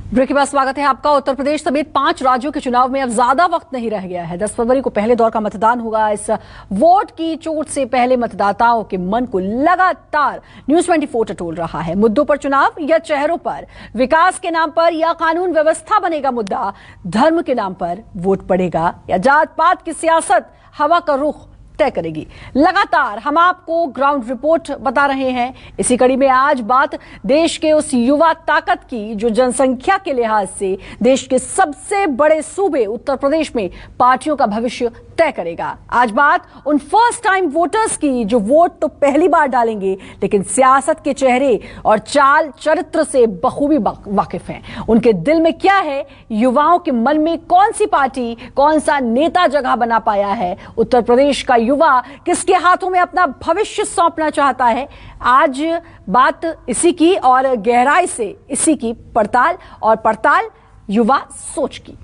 Break के बाद स्वागत है आपका। उत्तर प्रदेश समेत 5 राज्यों के चुनाव में अब ज्यादा वक्त नहीं रह गया है। 10 फरवरी को पहले दौर का मतदान होगा। इस वोट की चोट से पहले मतदाताओं के मन को लगातार न्यूज 24 टटोल रहा है। मुद्दों पर चुनाव या चेहरों पर, विकास के नाम पर या कानून व्यवस्था बनेगा मुद्दा, धर्म के नाम पर वोट पड़ेगा या जात पात की सियासत हवा का रुख तय करेगी। लगातार हम आपको ग्राउंड रिपोर्ट बता रहे हैं। इसी कड़ी में आज बात देश के उस युवा ताकत की जो जनसंख्या के लिहाज से देश के सबसे बड़े सूबे उत्तर प्रदेश में पार्टियों का भविष्य तय करेगा। आज बात उन फर्स्ट टाइम वोटर्स की जो वोट तो पहली बार डालेंगे लेकिन सियासत के चेहरे और चाल चरित्र से बखूबी वाकिफ हैं। उनके दिल में क्या है, युवाओं के मन में कौन सी पार्टी, कौन सा नेता जगह बना पाया है, उत्तर प्रदेश का युवा किसके हाथों में अपना भविष्य सौंपना चाहता है। आज बात इसी की और गहराई से इसी की पड़ताल युवा सोच की।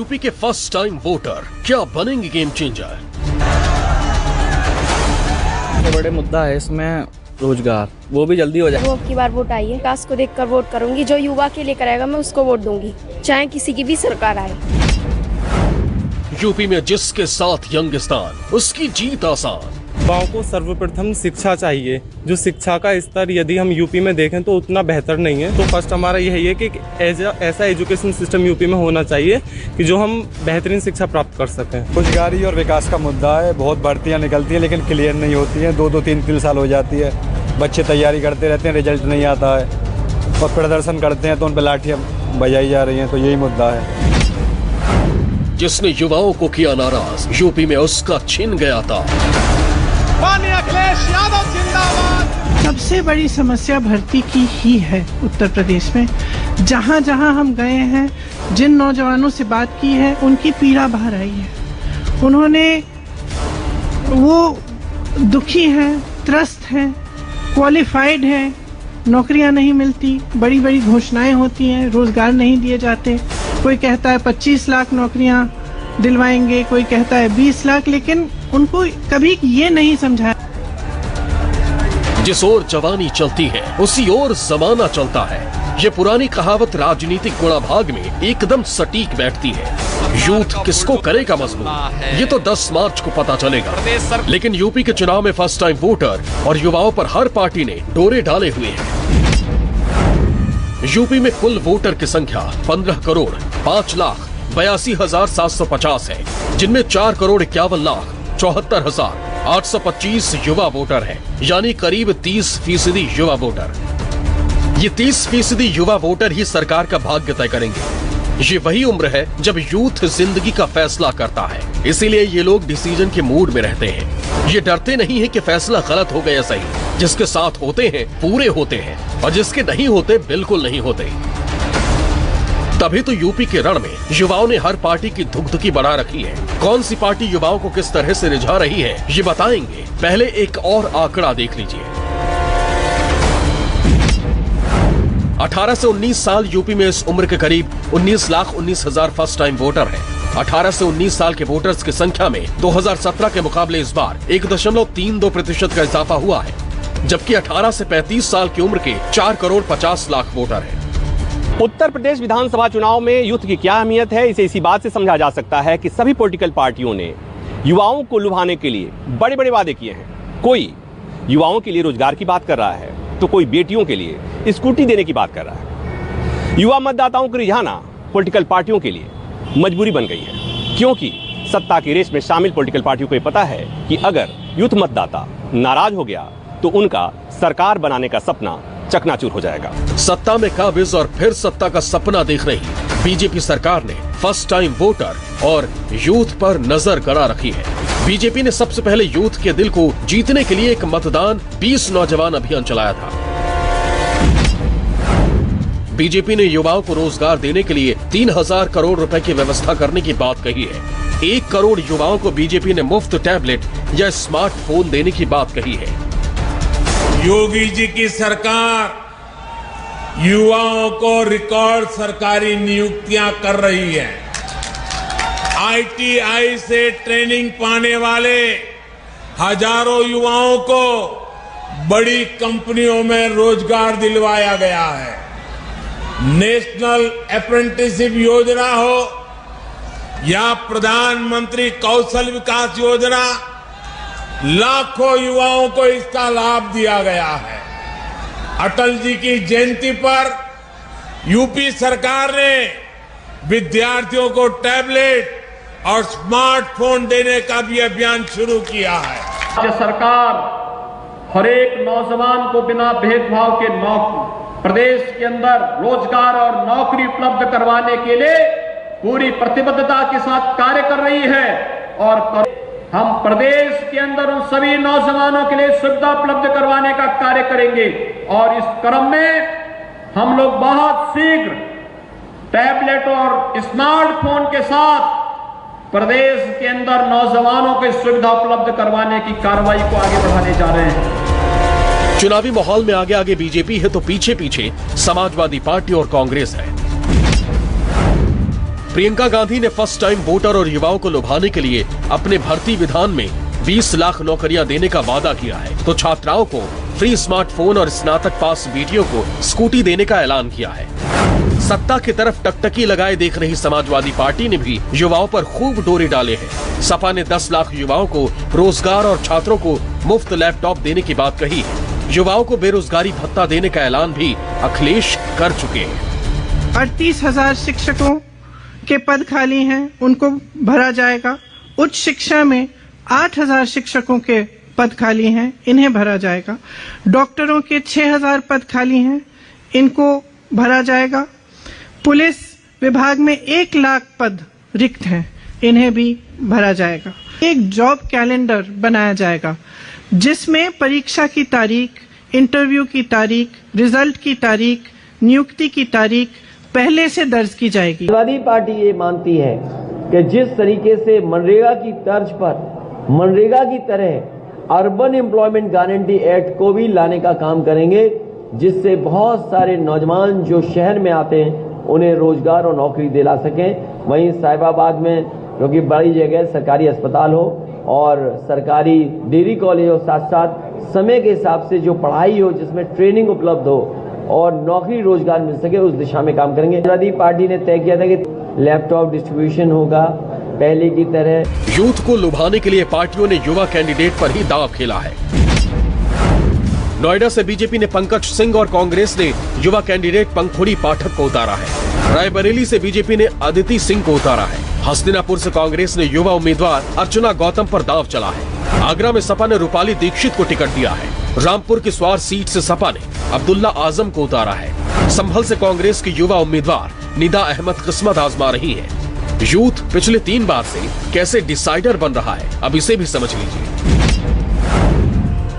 यूपी के फर्स्ट टाइम वोटर क्या बनेंगे गेम चेंजर? सबसे बड़े मुद्दा है इसमें रोजगार, वो भी जल्दी हो जाए। वो अब की बार वोट आई है, विकास को देखकर वोट करूंगी। जो युवा के लिए करेगा मैं उसको वोट दूंगी, चाहे किसी की भी सरकार आए। यूपी में जिसके साथ यंगिस्तान उसकी जीत आसान। युवाओं को सर्वप्रथम शिक्षा चाहिए। जो शिक्षा का स्तर यदि हम यूपी में देखें तो उतना बेहतर नहीं है। तो फर्स्ट हमारा यही है कि ऐसा एजुकेशन सिस्टम यूपी में होना चाहिए कि जो हम बेहतरीन शिक्षा प्राप्त कर सकें। रोजगारी और विकास का मुद्दा है। बहुत भर्तियां निकलती हैं लेकिन क्लियर नहीं होती हैं। 2-2, 3-3 साल हो जाती है। बच्चे तैयारी करते रहते हैं, रिजल्ट नहीं आता है और प्रदर्शन करते हैं तो उन पर लाठियां बजाई जा रही हैं। तो यही मुद्दा है। जिसने युवाओं को किया नाराज, यूपी में उसका छिन गया था। अखिलेश यादव जिंदाबाद। सबसे बड़ी समस्या भर्ती की ही है उत्तर प्रदेश में। जहां जहां हम गए हैं, जिन नौजवानों से बात की है, उनकी पीड़ा बाहर आई है। उन्होंने वो दुखी हैं, त्रस्त हैं, क्वालिफाइड हैं, नौकरियां नहीं मिलती, बड़ी बड़ी घोषणाएं होती हैं, रोजगार नहीं दिए जाते। कोई कहता है 25 लाख नौकरियां दिलवाएंगे, कोई कहता है 20 लाख, लेकिन उनको कभी ये नहीं समझा। जिस ओर जवानी चलती है उसी ओर जमाना चलता है। ये पुरानी कहावत राजनीतिक गुणाभाग में एकदम सटीक बैठती है। यूथ किसको करेगा मजबूत, ये तो 10 मार्च को पता चलेगा। लेकिन यूपी के चुनाव में फर्स्ट टाइम वोटर और युवाओं पर हर पार्टी ने डोरे डाले हुए हैं। यूपी में कुल वोटर की संख्या 15 करोड़ 5,82,750 है, जिनमें 4 करोड़ 51,74,825 युवा वोटर हैं, यानी करीब 30% युवा वोटर। ये 30% युवा वोटर ही सरकार का भाग्य तय करेंगे। ये वही उम्र है जब यूथ जिंदगी का फैसला करता है। इसीलिए ये लोग डिसीजन के मूड में रहते हैं। ये डरते नहीं है कि फैसला गलत हो गया सही। जिसके साथ होते हैं पूरे होते हैं और जिसके नहीं होते बिल्कुल नहीं होते। तभी तो यूपी के रण में युवाओं ने हर पार्टी की धुकधुकी बढ़ा रखी है। कौन सी पार्टी युवाओं को किस तरह से रिझा रही है ये बताएंगे। पहले एक और आंकड़ा देख लीजिए। 18 से 19 साल यूपी में इस उम्र के करीब 19,19,000 फर्स्ट टाइम वोटर हैं। 18 से 19 साल के वोटर्स की संख्या में 2017 के मुकाबले इस बार 1.32% का इजाफा हुआ है, जबकि 18 से 35 साल की उम्र के 4 करोड़ 50 लाख वोटर हैं। उत्तर प्रदेश विधानसभा चुनाव में यूथ की क्या अहमियत है, इसे इसी बात से समझा जा सकता है कि सभी पॉलिटिकल पार्टियों ने युवाओं को लुभाने के लिए बड़े बड़े वादे किए हैं। कोई युवाओं के लिए रोजगार की बात कर रहा है तो कोई बेटियों के लिए स्कूटी देने की बात कर रहा है। युवा मतदाताओं को रिझाना पॉलिटिकल पार्टियों के लिए मजबूरी बन गई है, क्योंकि सत्ता की रेस में शामिल पॉलिटिकल पार्टियों को यह पता है कि अगर यूथ मतदाता नाराज हो गया तो उनका सरकार बनाने का सपना चकनाचूर हो जाएगा। सत्ता में काबिज और फिर सत्ता का सपना देख रही बीजेपी सरकार ने फर्स्ट टाइम वोटर और यूथ पर नजर गड़ा रखी है। बीजेपी ने सबसे पहले यूथ के दिल को जीतने के लिए एक मतदान 20 नौजवान अभियान चलाया था। बीजेपी ने युवाओं को रोजगार देने के लिए 3,000 करोड़ रुपए की व्यवस्था करने की बात कही है। 1 करोड़ युवाओं को बीजेपी ने मुफ्त टैबलेट या स्मार्टफोन देने की बात कही है। योगी जी की सरकार युवाओं को रिकॉर्ड सरकारी नियुक्तियां कर रही है। आईटीआई से ट्रेनिंग पाने वाले हजारों युवाओं को बड़ी कंपनियों में रोजगार दिलवाया गया है। नेशनल अप्रेंटिसशिप योजना हो या प्रधानमंत्री कौशल विकास योजना, लाखों युवाओं को इसका लाभ दिया गया है। अटल जी की जयंती पर यूपी सरकार ने विद्यार्थियों को टैबलेट और स्मार्टफोन देने का भी अभियान शुरू किया है। राज्य सरकार हर एक नौजवान को बिना भेदभाव के प्रदेश के अंदर रोजगार और नौकरी उपलब्ध करवाने के लिए पूरी प्रतिबद्धता के साथ कार्य कर रही है और हम प्रदेश के अंदर उन सभी नौजवानों के लिए सुविधा उपलब्ध करवाने का कार्य करेंगे। और इस क्रम में हम लोग बहुत शीघ्र टैबलेट और स्मार्टफोन के साथ प्रदेश के अंदर नौजवानों को सुविधा उपलब्ध करवाने की कार्रवाई को आगे बढ़ाने जा रहे हैं। चुनावी माहौल में आगे आगे बीजेपी है तो पीछे पीछे समाजवादी पार्टी और कांग्रेस है। प्रियंका गांधी ने फर्स्ट टाइम वोटर और युवाओं को लुभाने के लिए अपने भर्ती विधान में 20 लाख नौकरियां देने का वादा किया है, तो छात्राओं को फ्री स्मार्टफोन और स्नातक पास बेटियों को स्कूटी देने का ऐलान किया है। सत्ता की तरफ टकटकी लगाए देख रही समाजवादी पार्टी ने भी युवाओं पर खूब डोरे डाले हैं। सपा ने 10 लाख युवाओं को रोजगार और छात्रों को मुफ्त लैपटॉप देने की बात कही है। युवाओं को बेरोजगारी भत्ता देने का ऐलान भी अखिलेश कर चुके हैं। 38,000 शिक्षकों के पद खाली हैं, उनको भरा जाएगा। उच्च शिक्षा में 8,000 शिक्षकों के पद खाली हैं, इन्हें भरा जाएगा। डॉक्टरों के 6,000 पद खाली हैं, इनको भरा जाएगा। पुलिस विभाग में 1 लाख पद रिक्त हैं, इन्हें भी भरा जाएगा। एक जॉब कैलेंडर बनाया जाएगा जिसमें परीक्षा की तारीख, इंटरव्यू की तारीख, रिजल्ट की तारीख, नियुक्ति की तारीख पहले से दर्ज की जाएगी। समाजवादी पार्टी ये मानती है कि जिस तरीके से मनरेगा की तर्ज पर मनरेगा की तरह अर्बन एम्प्लॉयमेंट गारंटी एक्ट को भी लाने का काम करेंगे, जिससे बहुत सारे नौजवान जो शहर में आते हैं उन्हें रोजगार और नौकरी दिला सकें। वहीं साहिबाबाद में क्योंकि बड़ी जगह सरकारी अस्पताल हो और सरकारी डिग्री कॉलेज हो, साथ साथ समय के हिसाब से जो पढ़ाई हो जिसमें ट्रेनिंग उपलब्ध हो और नौकरी रोजगार मिल सके, उस दिशा में काम करेंगे। समाजवादी पार्टी ने तय किया था कि लैपटॉप डिस्ट्रीब्यूशन होगा पहले की तरह। यूथ को लुभाने के लिए पार्टियों ने युवा कैंडिडेट पर ही दांव खेला है। नोएडा से बीजेपी ने पंकज सिंह और कांग्रेस ने युवा कैंडिडेट पंखुड़ी पाठक को उतारा है। रायबरेली से बीजेपी ने अदिति सिंह को उतारा है। हस्तिनापुर से कांग्रेस ने युवा उम्मीदवार अर्चना गौतम पर दांव चला है। आगरा में सपा ने रूपाली दीक्षित को टिकट दिया है। रामपुर की स्वार सीट से सपा ने अब्दुल्ला आजम को उतारा है। संभल से कांग्रेस की युवा उम्मीदवार निदा अहमद किस्मत आजमा रही है। यूथ पिछले 3 बार से कैसे डिसाइडर बन रहा है, अब इसे भी समझ लीजिए।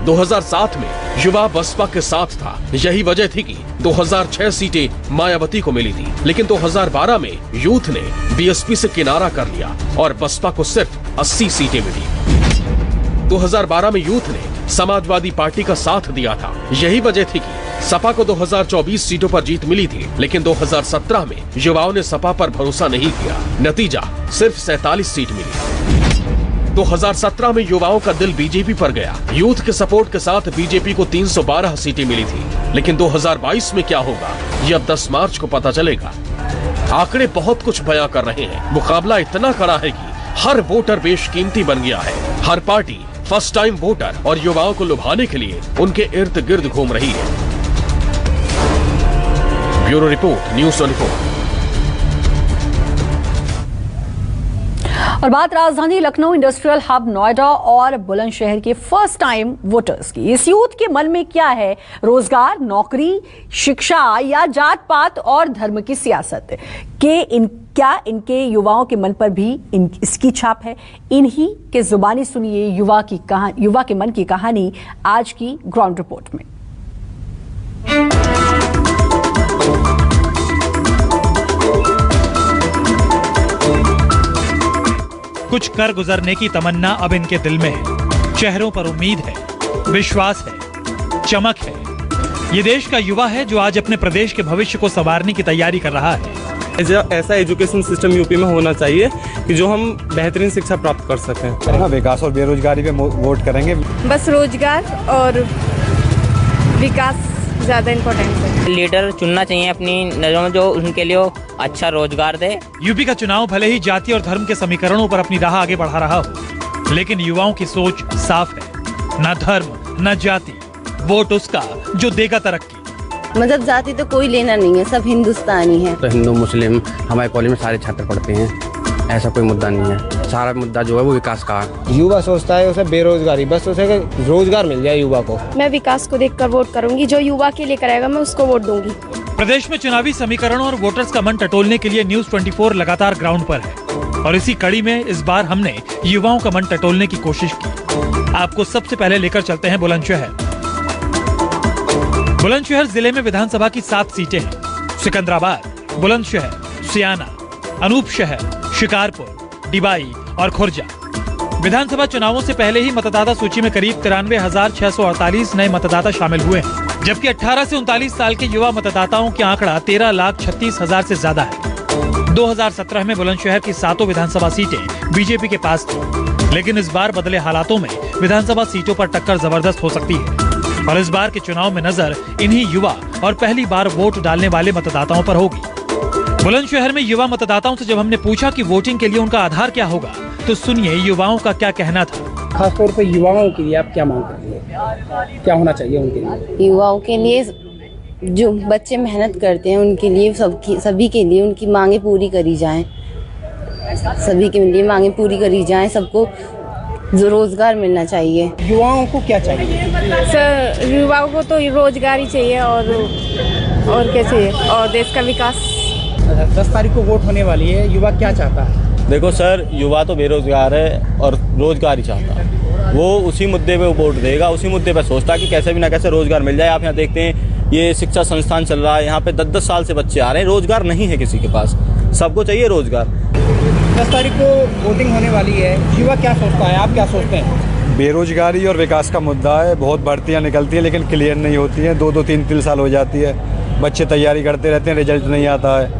2007 में युवा बसपा के साथ था, यही वजह थी कि 2006 सीटें मायावती को मिली थी, लेकिन 2012 में यूथ ने बीएसपी से किनारा कर लिया और बसपा को सिर्फ 80 सीटें मिली। 2012 में यूथ ने समाजवादी पार्टी का साथ दिया था, यही वजह थी कि सपा को 2024 सीटों पर जीत मिली थी, लेकिन 2017 में युवाओं ने सपा पर भरोसा नहीं किया, नतीजा सिर्फ 47 सीट मिली। 2017 में युवाओं का दिल बीजेपी पर गया। यूथ के सपोर्ट के साथ बीजेपी को 312 सीटें मिली थी, लेकिन 2022 में क्या होगा ये अब 10 मार्च को पता चलेगा। आंकड़े बहुत कुछ बयां कर रहे हैं। मुकाबला इतना कड़ा है कि हर वोटर बेशकीमती बन गया है। हर पार्टी फर्स्ट टाइम वोटर और युवाओं को लुभाने के लिए उनके इर्द गिर्द घूम रही है। Bureau report, news 24। और बात राजधानी लखनऊ, इंडस्ट्रियल हब नोएडा और बुलंदशहर के फर्स्ट टाइम वोटर्स की। इस यूथ के मन में क्या है? रोजगार, नौकरी, शिक्षा या जात पात और धर्म की सियासत क्या इनके युवाओं के मन पर भी इसकी छाप है? इन्हीं के जुबानी सुनिए युवा के मन की कहानी आज की ग्राउंड रिपोर्ट में। कुछ कर गुजरने की तमन्ना अब इनके दिल में है। चेहरों पर उम्मीद है, विश्वास है, चमक है। ये देश का युवा है जो आज अपने प्रदेश के भविष्य को संवारने की तैयारी कर रहा है। ऐसा एजुकेशन सिस्टम यूपी में होना चाहिए कि जो हम बेहतरीन शिक्षा प्राप्त कर सकें। विकास और बेरोजगारी पे वोट करेंगे। बस रोजगार और विकास ज़्यादा इम्पोर्टेंस है। लीडर चुनना चाहिए अपनी नज़रों में जो उनके लिए अच्छा रोजगार दे। यूपी का चुनाव भले ही जाति और धर्म के समीकरणों पर अपनी राह आगे बढ़ा रहा हो, लेकिन युवाओं की सोच साफ है, न धर्म न जाति, वोट उसका जो देगा तरक्की। मतलब जाति तो कोई लेना नहीं है, सब हिंदुस्तानी है। तो हिंदू मुस्लिम हमारे कॉलेज में सारे छात्र पढ़ते हैं, ऐसा कोई मुद्दा नहीं है। सारा मुद्दा जो है वो विकास का है। युवा सोचता है उसे बेरोजगारी, बस उसे रोजगार मिल जाए युवा को। मैं विकास को देखकर वोट करूंगी, जो युवा के लिए करेगा मैं उसको वोट दूंगी। प्रदेश में चुनावी समीकरणों और वोटर्स का मन टटोलने के लिए न्यूज़ 24 लगातार ग्राउंड पर है और इसी कड़ी में इस बार हमने युवाओं का मन टटोलने की कोशिश की। आपको सबसे पहले लेकर चलते हैं बुलंदशहर। बुलंदशहर जिले में विधानसभा की 7 सीटें हैं। सिकंदराबाद, बुलंदशहर, सियाना, अनूपशहर, शिकारपुर, डिबाई और खुर्जा। विधानसभा चुनावों से पहले ही मतदाता सूची में करीब 93,648 नए मतदाता शामिल हुए हैं, जबकि 18 से 39 साल के युवा मतदाताओं की आंकड़ा 13,36,000 से ज्यादा है। 2017 में बुलंदशहर की 7 विधानसभा सीटें बीजेपी के पास थी, लेकिन इस बार बदले हालातों में विधानसभा सीटों पर टक्कर जबरदस्त हो सकती है और इस बार के चुनाव में नजर इन्हीं युवा और पहली बार वोट डालने वाले मतदाताओं पर होगी। बुलंदशहर में युवा मतदाताओं से जब हमने पूछा कि वोटिंग के लिए उनका आधार क्या होगा, तो सुनिए युवाओं का क्या कहना था। खासतौर पर युवाओं के लिए आप क्या मांग करते हैं, क्या होना चाहिए उनके लिए? युवाओं के लिए जो बच्चे मेहनत करते हैं उनके लिए सभी के लिए उनकी मांगे पूरी करी जाएं, सभी के लिए मांगे पूरी करी जाएं, सबको रोजगार मिलना चाहिए। युवाओं को क्या चाहिए? सर युवाओं को तो रोजगार ही चाहिए और क्या चाहिए, और देश का विकास। 10 तारीख को वोट होने वाली है, युवा क्या चाहता है? देखो सर, युवा तो बेरोजगार है और रोजगार ही चाहता है। वो उसी मुद्दे पे वोट देगा, उसी मुद्दे पे सोचता है कि कैसे भी ना कैसे रोजगार मिल जाए। आप यहाँ देखते हैं ये शिक्षा संस्थान चल रहा है, यहाँ पे 10-10 साल से बच्चे आ रहे हैं, रोजगार नहीं है किसी के पास, सबको चाहिए रोजगार। 10 तारीख को वोटिंग होने वाली है, युवा क्या सोचता है, आप क्या सोचते हैं? बेरोजगारी और विकास का मुद्दा है। बहुत भर्तियाँ निकलती हैं लेकिन क्लियर नहीं होती हैं, 2-2, 3-3 साल हो जाती है। बच्चे तैयारी करते रहते हैं, रिजल्ट नहीं आता है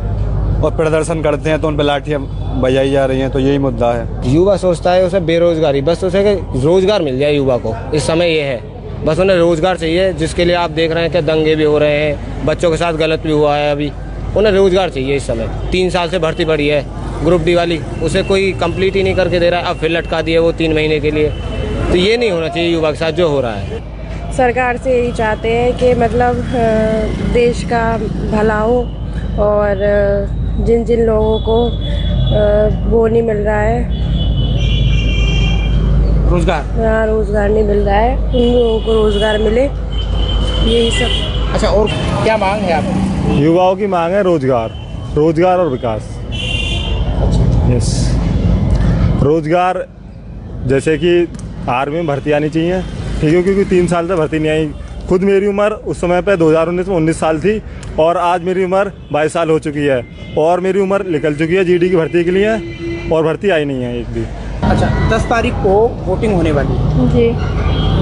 और प्रदर्शन करते हैं तो उन पर लाठियाँ बजाई जा रही हैं। तो यही मुद्दा है। युवा सोचता है उसे बेरोजगारी, बस उसे रोजगार मिल जाए युवा को। इस समय ये है, बस उन्हें रोजगार चाहिए, जिसके लिए आप देख रहे हैं कि दंगे भी हो रहे हैं, बच्चों के साथ गलत भी हुआ है। अभी उन्हें रोजगार चाहिए इस समय। 3 साल से भर्ती पड़ी है ग्रुप डी वाली, उसे कोई कंप्लीट ही नहीं करके दे रहा है, अब फिर लटका दिए वो 3 महीने के लिए। तो ये नहीं होना चाहिए युवा के साथ जो हो रहा है। सरकार से यही चाहते हैं कि मतलब देश का भला हो और जिन जिन लोगों को वो नहीं मिल रहा है रोजगार नहीं मिल रहा है, उन लोगों को रोजगार मिले, यही सब। अच्छा, और क्या मांग है आपकी? युवाओं की मांग है रोजगार और विकास। यस, रोजगार जैसे कि आर्मी में भर्ती आनी चाहिए, ठीक है, क्योंकि 3 साल से भर्ती नहीं आई। खुद मेरी उम्र उस समय पे 2019 में 19 साल थी और आज मेरी उम्र 22 साल हो चुकी है और मेरी उम्र निकल चुकी है जीडी की भर्ती के लिए और भर्ती आई नहीं है एक भी। अच्छा, 10 तारीख को वोटिंग होने वाली है जी,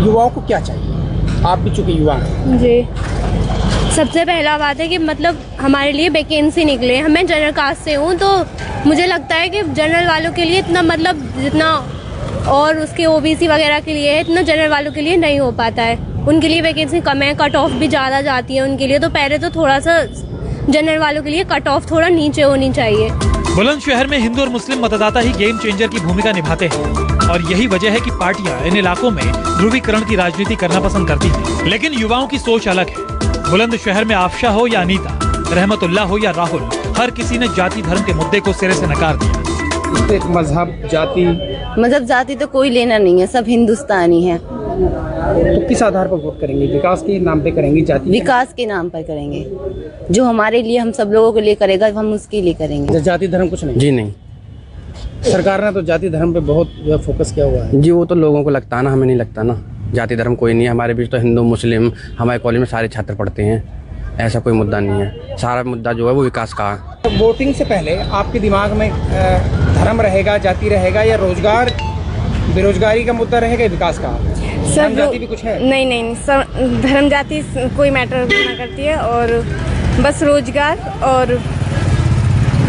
युवाओं को क्या चाहिए? आप भी चूंकि युवा हैं जी। सबसे पहला बात है कि मतलब हमारे लिए वैकेंसी निकले। मैं जनरल कास्ट से हूँ तो मुझे लगता है कि जनरल वालों के लिए इतना मतलब जितना और उसके ओबीसी वगैरह के लिए है, इतना जनरल वालों के लिए नहीं हो पाता है। उनके लिए वैकेंसी कम है, कट ऑफ भी ज़्यादा जाती है उनके लिए। तो पहले तो थोड़ा सा जनरल वालों के लिए कट ऑफ थोड़ा नीचे होनी चाहिए। बुलंदशहर में हिंदू और मुस्लिम मतदाता ही गेम चेंजर की भूमिका निभाते हैं और यही वजह है कि पार्टियां इन इलाकों में ध्रुवीकरण की राजनीति करना पसंद करती हैं। लेकिन युवाओं की सोच अलग है। बुलंदशहर में आफशा हो या अनीता, रहमतुल्लाह हो या राहुल, हर किसी ने जाति धर्म के मुद्दे को सिरे से नकार दिया। मजहब जाति तो कोई लेना नहीं है, सब हिंदुस्तानी है। तो किस आधार पर वोट करेंगे? विकास के नाम पे करेंगे? जाति विकास के नाम पर करेंगे। जो हमारे लिए, हम सब लोगों के लिए करेगा, हम उसके लिए करेंगे। जाति धर्म कुछ नहीं? जी नहीं, सरकार ने तो जाति धर्म पे बहुत फोकस किया हुआ है। जी वो तो लोगों को लगता है ना, हमें नहीं लगता ना। जाति धर्म कोई नहीं है हमारे बीच, तो हिंदू मुस्लिम हमारे कॉलेज में सारे छात्र पढ़ते हैं, ऐसा कोई मुद्दा नहीं है। सारा मुद्दा जो है वो विकास का है। तो वोटिंग से पहले आपके दिमाग में धर्म रहेगा, जाति रहेगा, या रोजगार बेरोजगारी का मुद्दा रहेगा, विकास का? सब जाति भी कुछ है? नहीं, सब धर्म जाति कोई मैटर नहीं करती है और बस रोजगार और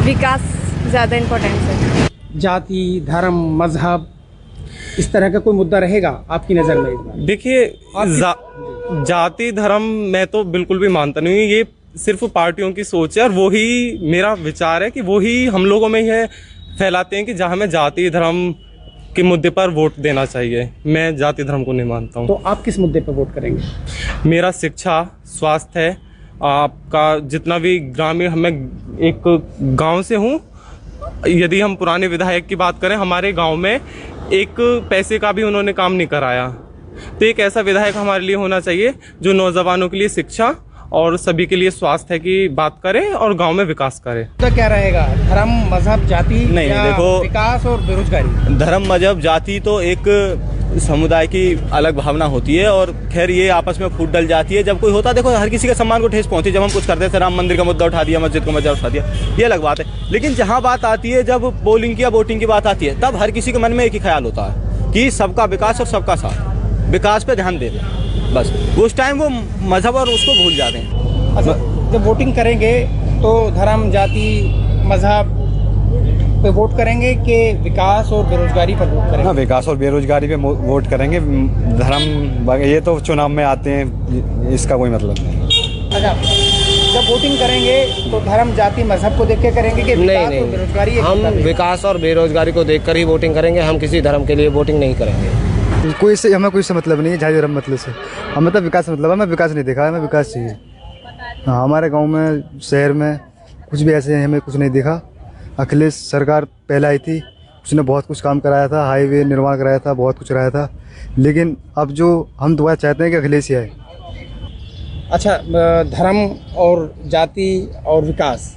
विकास ज़्यादा इम्पोर्टेंस है। जाति धर्म मजहब इस तरह का कोई मुद्दा रहेगा आपकी नज़र में? देखिए, जाति धर्म मैं तो बिल्कुल भी मानता नहीं हूँ। ये सिर्फ पार्टियों की सोच है और वो ही मेरा विचार है कि वो ही हम लोगों में ही फैलाते हैं कि जहाँ हमें जाति धर्म के मुद्दे पर वोट देना चाहिए। मैं जाति धर्म को नहीं मानता हूँ। तो आप किस मुद्दे पर वोट करेंगे? मेरा शिक्षा, स्वास्थ्य है, आपका जितना भी ग्रामीण, मैं एक गांव से हूँ। यदि हम पुराने विधायक की बात करें, हमारे गांव में एक पैसे का भी उन्होंने काम नहीं कराया। तो एक ऐसा विधायक हमारे लिए होना चाहिए जो नौजवानों के लिए शिक्षा और सभी के लिए स्वास्थ्य की बात करे और गांव में विकास करे। तो क्या रहेगा, धर्म, मजहब, जाति, नहीं, या देखो, विकास और बेरोजगारी? धर्म, मजहब, जाति तो एक समुदाय की अलग भावना होती है और खैर ये आपस में फूट डल जाती है जब कोई होता। देखो, हर किसी के सम्मान को ठेस पहुंची। जब हम कुछ करते थे, राम मंदिर का मुद्दा उठा दिया, मस्जिद का मुद्दा उठा दिया, ये अलग बात है। लेकिन जहाँ बात आती है, जब पोलिंग की या वोटिंग की बात आती है, तब हर किसी के मन में एक ही ख्याल होता है कि सबका विकास और सबका साथ, विकास पे ध्यान दे दें। बस उस टाइम वो मजहब और उसको भूल जाते हैं। अच्छा, जब वोटिंग करेंगे तो धर्म, जाति, मजहब पे वोट करेंगे कि विकास और बेरोजगारी पर वोट करेंगे? हाँ, विकास और बेरोजगारी पे वोट करेंगे। धर्म ये तो चुनाव में आते हैं, इसका कोई मतलब नहीं। अच्छा, जब वोटिंग करेंगे तो धर्म, जाति, मजहब को देख के करेंगे कि विकास और बेरोजगारी? हम विकास और बेरोजगारी को देखकर ही वोटिंग करेंगे। हम किसी धर्म के लिए वोटिंग नहीं करेंगे। कोई से हमें कोई से मतलब नहीं है, जाति धर्म मतलब से। हमें तो विकास मतलब है। हमें विकास नहीं देखा, हमें विकास चाहिए। हाँ, हमारे गांव में, शहर में कुछ भी ऐसे हमें कुछ नहीं दिखा। अखिलेश सरकार पहले आई थी, उसने बहुत कुछ काम कराया था, हाईवे निर्माण कराया था, बहुत कुछ कराया था। लेकिन अब जो हम दोबारा चाहते हैं कि अखिलेश ही आए। अच्छा, धर्म और जाति और विकास,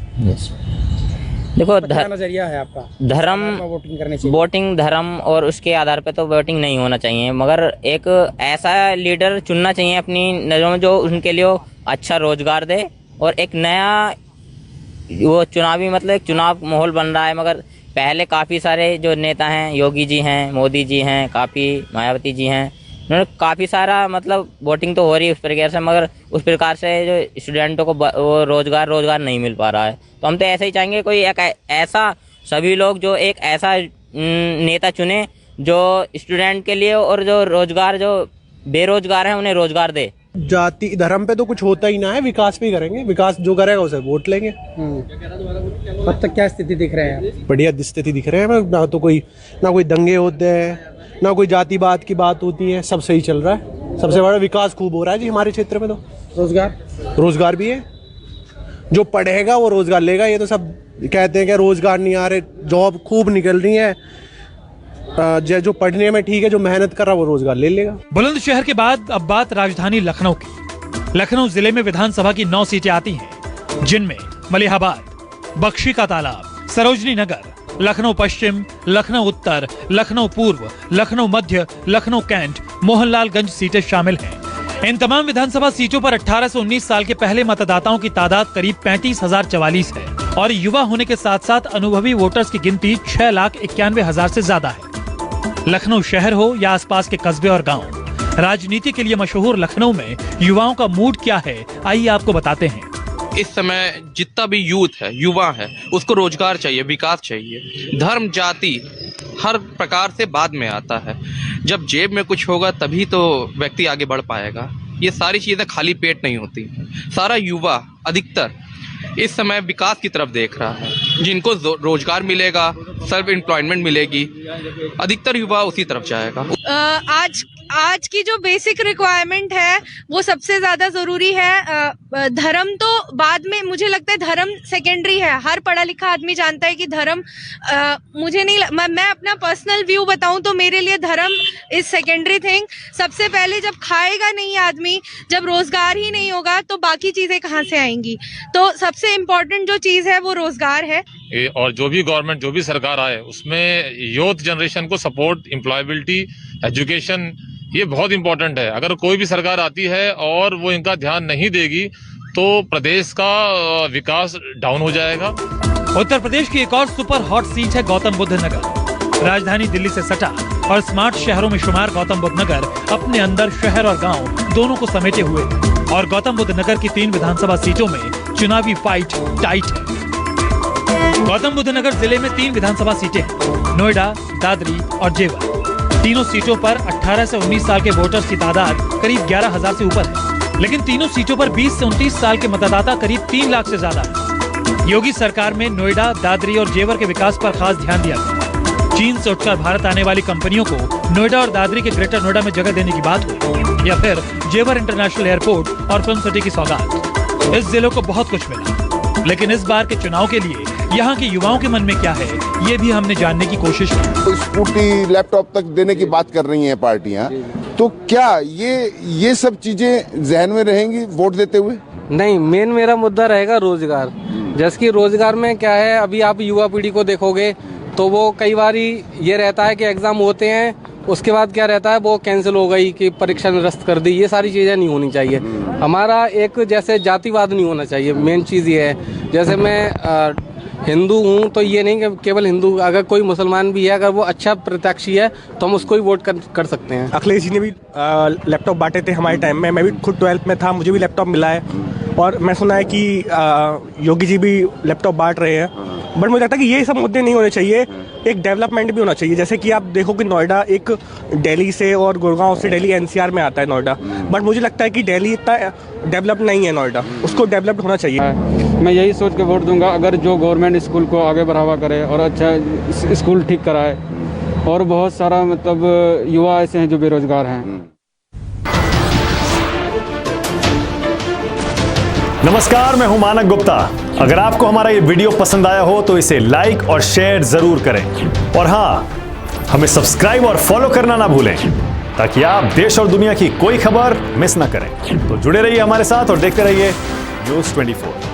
देखो, क्या नजरिया है आपका? धर्म, वोटिंग करनी चाहिए? वोटिंग धर्म और उसके आधार पे तो वोटिंग नहीं होना चाहिए, मगर एक ऐसा लीडर चुनना चाहिए अपनी नज़रों में जो उनके लिए अच्छा रोजगार दे और एक नया वो चुनावी, मतलब एक चुनाव माहौल बन रहा है। मगर पहले काफ़ी सारे जो नेता हैं, योगी जी हैं, मोदी जी हैं, काफ़ी मायावती जी हैं, उन्होंने काफ़ी सारा, मतलब वोटिंग तो हो रही है उस प्रकार से, मगर उस प्रकार से जो स्टूडेंटों को वो रोजगार नहीं मिल पा रहा है। तो हम तो ऐसे ही चाहेंगे कोई एक ऐसा, सभी लोग जो एक ऐसा नेता चुने जो स्टूडेंट के लिए और जो रोजगार, जो बेरोजगार हैं उन्हें रोजगार दे। जाति धर्म पे तो कुछ होता ही ना है, विकास पे ही करेंगे। विकास जो करेगा उसे वोट लेंगे। अब तक क्या स्थिति दिख रहे हैं? बढ़िया स्थिति दिख रहे हैं। ना तो कोई दंगे होते हैं, ना कोई जातिवाद की बात होती है, सब सही चल रहा है। सबसे बड़ा विकास खूब हो रहा है जी हमारे क्षेत्र में। तो रोजगार भी है, जो पढ़ेगा वो रोजगार लेगा। ये तो सब कहते हैं कि रोजगार नहीं आ रहे, जॉब खूब निकल रही है। जो पढ़ने में ठीक है, जो मेहनत कर रहा है वो रोजगार ले लेगा। बुलंदशहर के बाद अब बात राजधानी लखनऊ की। लखनऊ जिले में विधानसभा की 9 सीटें आती हैं, जिनमें मलिहाबाद, बख्शी का तालाब, सरोजनी नगर, लखनऊ पश्चिम, लखनऊ उत्तर, लखनऊ पूर्व, लखनऊ मध्य, लखनऊ कैंट, मोहनलालगंज सीटें शामिल हैं। इन तमाम विधानसभा सीटों पर 18 से 19 साल के पहले मतदाताओं की तादाद करीब 35,044 है और युवा होने के साथ साथ अनुभवी वोटर्स की गिनती 6,91,000 से ज्यादा है। लखनऊ शहर हो या आसपास के कस्बे और गांव, राजनीति के लिए मशहूर लखनऊ में युवाओं का मूड क्या है, आइए आपको बताते हैं। इस समय जितना भी यूथ है, युवा है, उसको रोजगार चाहिए, विकास चाहिए। धर्म, जाति हर प्रकार से बाद में आता है। जब जेब में कुछ होगा तभी तो व्यक्ति आगे बढ़ पाएगा। ये सारी चीजें खाली पेट नहीं होती। सारा युवा अधिकतर इस समय विकास की तरफ देख रहा है। जिनको रोजगार मिलेगा, सेल्फ एम्प्लॉयमेंट मिलेगी, अधिकतर युवा उसी तरफ जाएगा। आज की जो बेसिक रिक्वायरमेंट है वो सबसे ज्यादा जरूरी है। धर्म तो बाद में, मुझे लगता है धर्म सेकेंडरी है। हर पढ़ा लिखा आदमी जानता है कि धर्म, मुझे नहीं, मैं अपना पर्सनल व्यू बताऊं तो मेरे लिए धर्म इज सेकेंडरी थिंग। सबसे पहले जब खाएगा नहीं आदमी, जब रोजगार ही नहीं होगा तो बाकी चीजें कहाँ से आएंगी। तो सबसे इम्पोर्टेंट जो चीज है वो रोजगार है। और जो भी गवर्नमेंट, जो भी सरकार आए, उसमें यूथ जनरेशन को सपोर्ट, एम्प्लॉयबिलिटी, एजुकेशन, ये बहुत इंपॉर्टेंट है। अगर कोई भी सरकार आती है और वो इनका ध्यान नहीं देगी तो प्रदेश का विकास डाउन हो जाएगा। उत्तर प्रदेश की एक और सुपर हॉट सीट है गौतम बुद्ध नगर। राजधानी दिल्ली से सटा और स्मार्ट शहरों में शुमार गौतम बुद्ध नगर अपने अंदर शहर और गांव दोनों को समेटे हुए और गौतम बुद्ध नगर की 3 विधानसभा सीटों में चुनावी फाइट टाइट है। गौतम बुद्ध नगर जिले में 3 विधानसभा सीटें हैं, नोएडा, दादरी और जेवर। तीनों सीटों पर 18 से 19 साल के वोटर्स की तादाद करीब 11,000 से ऊपर है। लेकिन तीनों सीटों पर 20 से 29 साल के मतदाता करीब 3 लाख से ज्यादा है। योगी सरकार में नोएडा, दादरी और जेवर के विकास पर खास ध्यान दिया गया। चीन से उठकर भारत आने वाली कंपनियों को नोएडा और दादरी के ग्रेटर नोएडा में जगह देने की बात हो, या फिर जेवर इंटरनेशनल एयरपोर्ट और फिल्म सिटी की सौगात। इस जिलों को बहुत कुछ मिला, लेकिन इस बार के चुनाव के लिए यहाँ के युवाओं के मन में क्या है, ये भी हमने जानने की कोशिश की। स्कूटी, लैपटॉप तक देने की बात कर रही हैं पार्टियां, तो क्या ये सब चीजें जहन में रहेंगी वोट देते हुए? नहीं, मेन मेरा मुद्दा रहेगा रोजगार। जैसे कि रोजगार में क्या है, अभी आप युवा पीढ़ी को देखोगे तो वो कई बार ये रहता है कि एग्जाम होते हैं, उसके बाद क्या रहता है, वो कैंसिल हो गई कि परीक्षा निरस्त कर दी। ये सारी चीज़ें नहीं होनी चाहिए। हमारा एक जैसे जातिवाद नहीं होना चाहिए, मेन चीज़ ये है। जैसे मैं हिंदू हूँ तो ये नहीं कि केवल हिंदू, अगर कोई मुसलमान भी है, अगर वो अच्छा प्रत्याशी है तो हम उसको ही वोट कर सकते हैं। अखिलेश जी ने भी लैपटॉप बांटे थे हमारे टाइम में, मैं भी खुद 12th में था, मुझे भी लैपटॉप मिला है। और मैं सुना है कि योगी जी भी लैपटॉप बांट रहे हैं। बट मुझे लगता है कि ये सब मुद्दे नहीं होने चाहिए, एक डेवलपमेंट भी होना चाहिए। जैसे कि आप देखो कि नोएडा एक दिल्ली से और गुड़गांव से दिल्ली NCR में आता है नोएडा, बट मुझे लगता है कि दिल्ली इतना डेवलप नहीं है नोएडा, उसको डेवलप होना चाहिए। मैं यही सोच के वोट दूंगा, अगर जो गवर्नमेंट स्कूल को आगे बढ़ावा करे और अच्छा स्कूल ठीक कराए, और बहुत सारा मतलब युवा ऐसे हैं जो बेरोजगार हैं। नमस्कार, मैं हूं मानक गुप्ता। अगर आपको हमारा ये वीडियो पसंद आया हो तो इसे लाइक और शेयर जरूर करें, और हाँ, हमें सब्सक्राइब और फॉलो करना ना भूलें, ताकि आप देश और दुनिया की कोई खबर मिस ना करें। तो जुड़े रहिए हमारे साथ और देखते रहिए News 24।